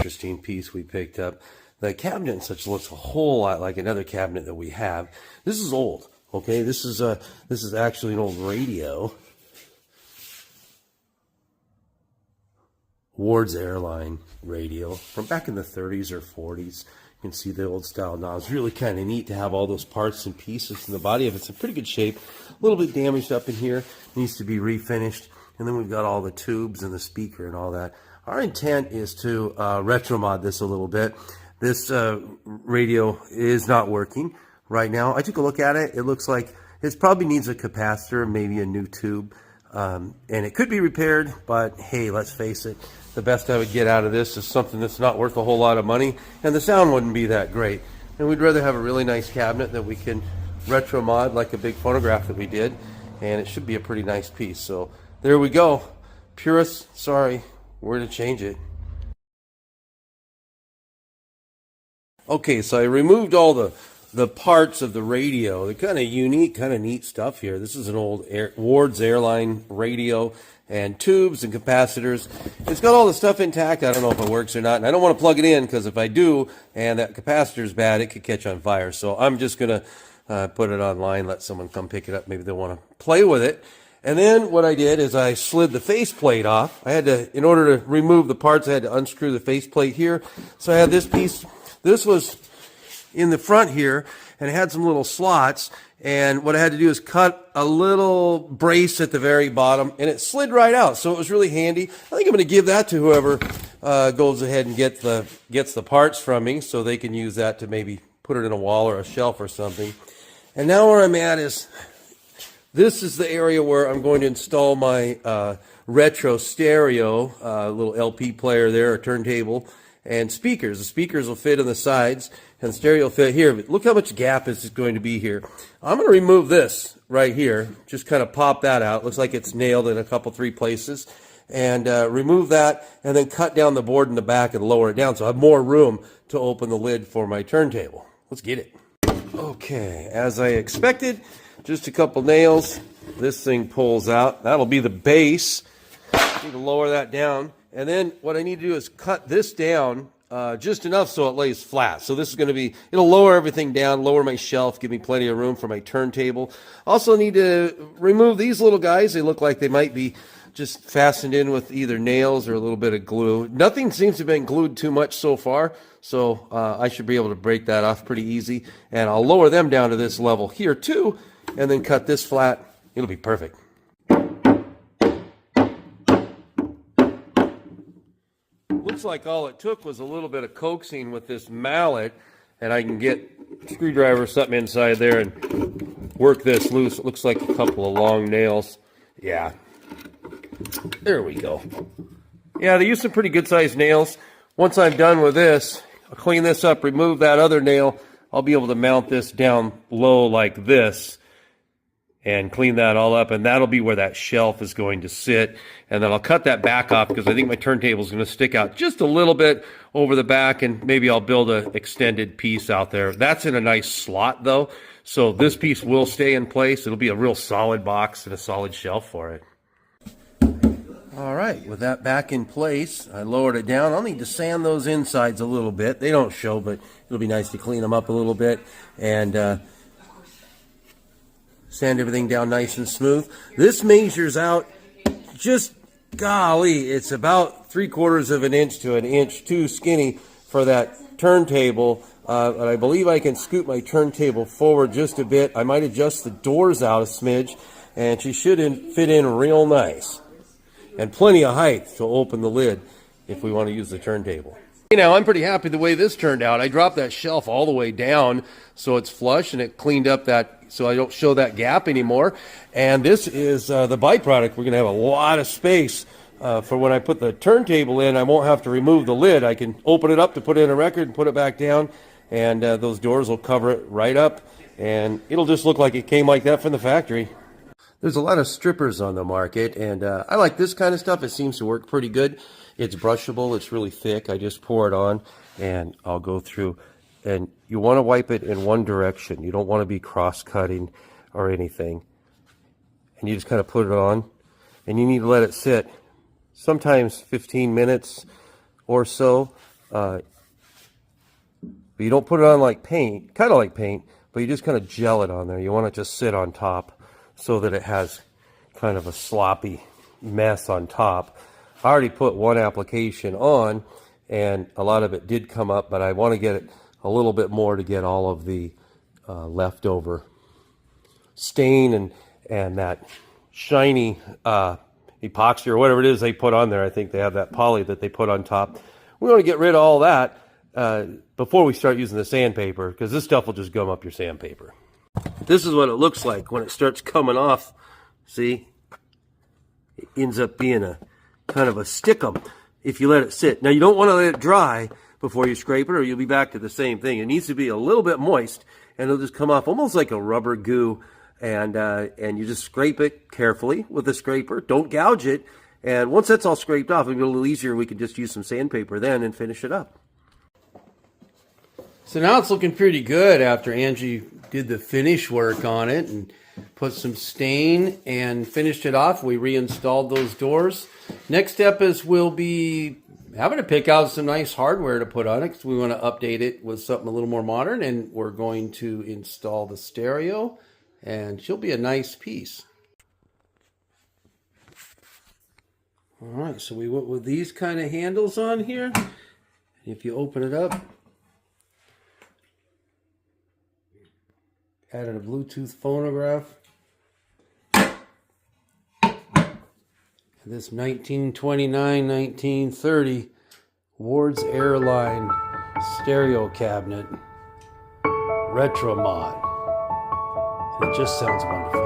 interesting piece we picked up. The cabinet and such looks a whole lot like another cabinet that we have. This is old, okay? This is actually an old radio. Ward's Airline radio from back in the 30s or 40s. You can see the old style knobs. Really kind of neat to have all those parts and pieces in the body of it. It's in pretty good shape. A little bit damaged up in here. Needs to be refinished. And then we've got all the tubes and the speaker and all that. Our intent is to retro mod this a little bit. This radio is not working right now. I took a look at it. It looks like it probably needs a capacitor, maybe a new tube. And it could be repaired, but hey, let's face it, the best I would get out of this is something that's not worth a whole lot of money, and the sound wouldn't be that great. And we'd rather have a really nice cabinet that we can retro mod like a big phonograph that we did, and it should be a pretty nice piece. So there we go. Purists, sorry, we're to change it. Okay, so I removed all the parts of the radio. They're kind of unique, kind of neat stuff here. This is an old Ward's Airline radio and tubes and capacitors. It's got all the stuff intact. I don't know if it works or not, and I don't want to plug it in because if I do and that capacitor's bad, it could catch on fire. So I'm just going to put it online, let someone come pick it up. Maybe they'll want to play with it. And then what I did is I slid the faceplate off. I had to, in order to remove the parts, I had to unscrew the faceplate here. So I had this piece. This was in the front here, and it had some little slots, and what I had to do is cut a little brace at the very bottom, and it slid right out, so it was really handy. I think I'm going to give that to whoever goes ahead and gets the parts from me, so they can use that to maybe put it in a wall or a shelf or something. And now where I'm at is, this is the area where I'm going to install my retro stereo, little LP player there, a turntable, and speakers. The speakers will fit in the sides, and the stereo will fit here. But look how much gap is going to be here. I'm going to remove this right here. Just kind of pop that out. Looks like it's nailed in a couple, 3 places. And remove that, and then cut down the board in the back and lower it down so I have more room to open the lid for my turntable. Let's get it. Okay, as I expected, just a couple nails. This thing pulls out. That'll be the base. I need to lower that down. And then what I need to do is cut this down just enough so it lays flat. So this is going to be, it'll lower everything down, lower my shelf, give me plenty of room for my turntable. Also need to remove these little guys. They look like they might be just fastened in with either nails or a little bit of glue. Nothing seems to have been glued too much so far, so I should be able to break that off pretty easy. And I'll lower them down to this level here too, and then cut this flat. It'll be perfect. Looks like all it took was a little bit of coaxing with this mallet, and I can get a screwdriver or something inside there and work this loose. It looks like a couple of long nails. Yeah. There we go. Yeah, they use some pretty good sized nails. Once I'm done with this, I'll clean this up, remove that other nail. I'll be able to mount this down low like this and clean that all up, and that'll be where that shelf is going to sit. And then I'll cut that back off because I think my turntable is going to stick out just a little bit over the back, and maybe I'll build an extended piece out there. That's in a nice slot though, so this piece will stay in place. It'll be a real solid box and a solid shelf for it. All right, with that back in place, I lowered it down. I'll need to sand those insides a little bit. They don't show, but it'll be nice to clean them up a little bit and sand everything down nice and smooth. This measures out just, golly, it's about 3/4 of an inch to an inch too skinny for that turntable. And I believe I can scoot my turntable forward just a bit. I might adjust the doors out a smidge, and she should fit in real nice. And plenty of height to open the lid if we want to use the turntable. You know, I'm pretty happy the way this turned out. I dropped that shelf all the way down so it's flush, and it cleaned up that so I don't show that gap anymore. And this is the byproduct. We're going to have a lot of space for when I put the turntable in. I won't have to remove the lid. I can open it up to put in a record and put it back down, and those doors will cover it right up, and it'll just look like it came like that from the factory. There's a lot of strippers on the market, and I like this kind of stuff. It seems to work pretty good. It's brushable. It's really thick. I just pour it on, and I'll go through. And you want to wipe it in one direction. You don't want to be cross-cutting or anything. And you just kind of put it on, and you need to let it sit sometimes 15 minutes or so. But you don't put it on like paint, kind of like paint, but you just kind of gel it on there. You want it to sit on top so that it has kind of a sloppy mess on top. I already put one application on, and a lot of it did come up, but I want to get it a little bit more to get all of the leftover stain and that shiny epoxy or whatever it is they put on there. I think they have that poly that they put on top. We want to get rid of all that before we start using the sandpaper, because this stuff will just gum up your sandpaper. This is what it looks like when it starts coming off. See? It ends up being a kind of a stickum if you let it sit. Now, you don't want to let it dry before you scrape it, or you'll be back to the same thing. It needs to be a little bit moist, and it'll just come off almost like a rubber goo. And you just scrape it carefully with a scraper. Don't gouge it. And once that's all scraped off, it'll be a little easier. We can just use some sandpaper then and finish it up. So now it's looking pretty good after Angie did the finish work on it and put some stain and finished it off. We reinstalled those doors. Next step is we'll be having to pick out some nice hardware to put on it because we want to update it with something a little more modern, and we're going to install the stereo, and she'll be a nice piece. All right, so we went with these kind of handles on here. If you open it up, added a Bluetooth phonograph. This 1929-1930 Ward's Airline stereo cabinet, retro mod. It just sounds wonderful.